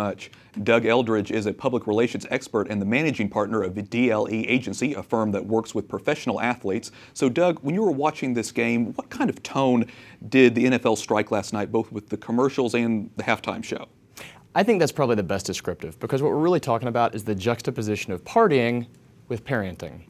Much. Doug Eldridge is a public relations expert and the managing partner of the DLE Agency, a firm that works with professional athletes. So Doug, when you were watching this game, what kind of tone did the NFL strike last night, both with the commercials and the halftime show? I think that's probably the best descriptive, because what we're really talking about is the juxtaposition of partying with parenting,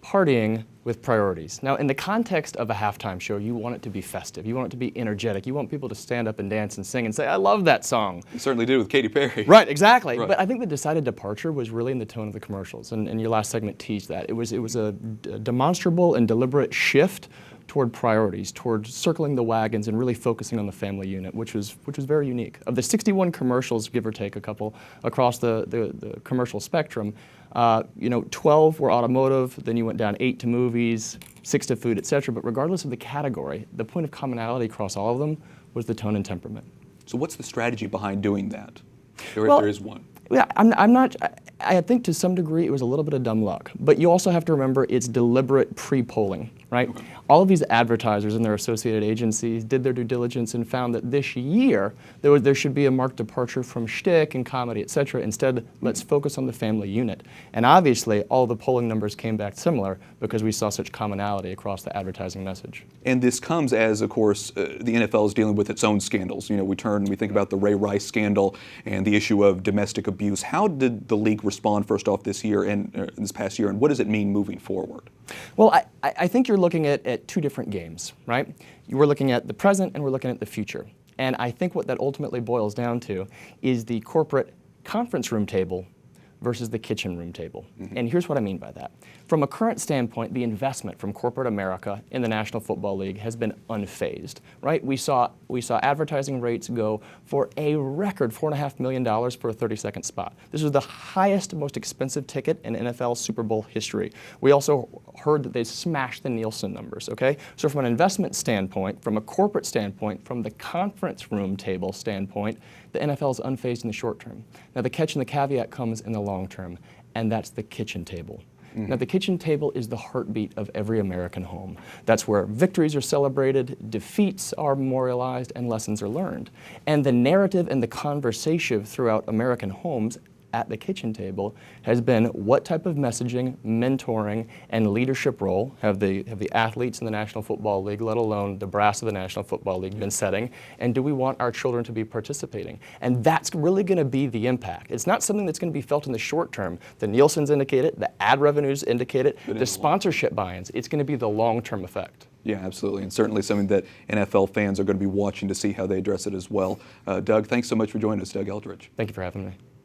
partying with priorities. Now, in the context of a halftime show, you want it to be festive. You want it to be energetic. You want people to stand up and dance and sing and say, "I love that song." You certainly did with Katy Perry. Right, exactly. Right. But I think the decided departure was really in the tone of the commercials, and your last segment teased that. It was a demonstrable and deliberate shift toward priorities, toward circling the wagons and really focusing on the family unit, which was very unique. Of the 61 commercials, give or take a couple, across the commercial spectrum, 12 were automotive, then you went down 8 to movies, 6 to food, etc. But regardless of the category, the point of commonality across all of them was the tone and temperament. So what's the strategy behind doing that, or Well, if there is one? Yeah, I'm not. I think to some degree it was a little bit of dumb luck, but you also have to remember it's deliberate pre-polling, right? Okay. All of these advertisers and their associated agencies did their due diligence and found that this year there should be a marked departure from shtick and comedy, etc. Instead, let's focus on the family unit. And obviously, all the polling numbers came back similar because we saw such commonality across the advertising message. And this comes as, of course, the NFL is dealing with its own scandals. You know, we think about the Ray Rice scandal and the issue of domestic abuse. How did the league respond first off this year and this past year, and what does it mean moving forward? Well, I think you're looking at two different games, right? We're looking at the present and we're looking at the future. And I think what that ultimately boils down to is the corporate conference room table versus the kitchen room table. Mm-hmm. And here's what I mean by that. From a current standpoint, the investment from corporate America in the National Football League has been unfazed, right? We saw advertising rates go for a record $4.5 million for a 30-second spot. This was the highest, most expensive ticket in NFL Super Bowl history. We also heard that they smashed the Nielsen numbers, okay? So from an investment standpoint, from a corporate standpoint, from the conference room table standpoint, the NFL is unfazed in the short term. Now the catch and the caveat comes in the long term, and that's the kitchen table. Mm-hmm. Now the kitchen table is the heartbeat of every American home. That's where victories are celebrated, defeats are memorialized, and lessons are learned. And the narrative and the conversation throughout American homes at the kitchen table has been what type of messaging, mentoring, and leadership role have the athletes in the National Football League, let alone the brass of the National Football League, been setting, and do we want our children to be participating? And that's really going to be the impact. It's not something that's going to be felt in the short term. The Nielsen's indicate it, the ad revenues indicate it, the sponsorship buy-ins. It's going to be the long-term effect. Yeah, absolutely, and certainly something that NFL fans are going to be watching to see how they address it as well. Doug, thanks so much for joining us, Doug Eldridge. Thank you for having me.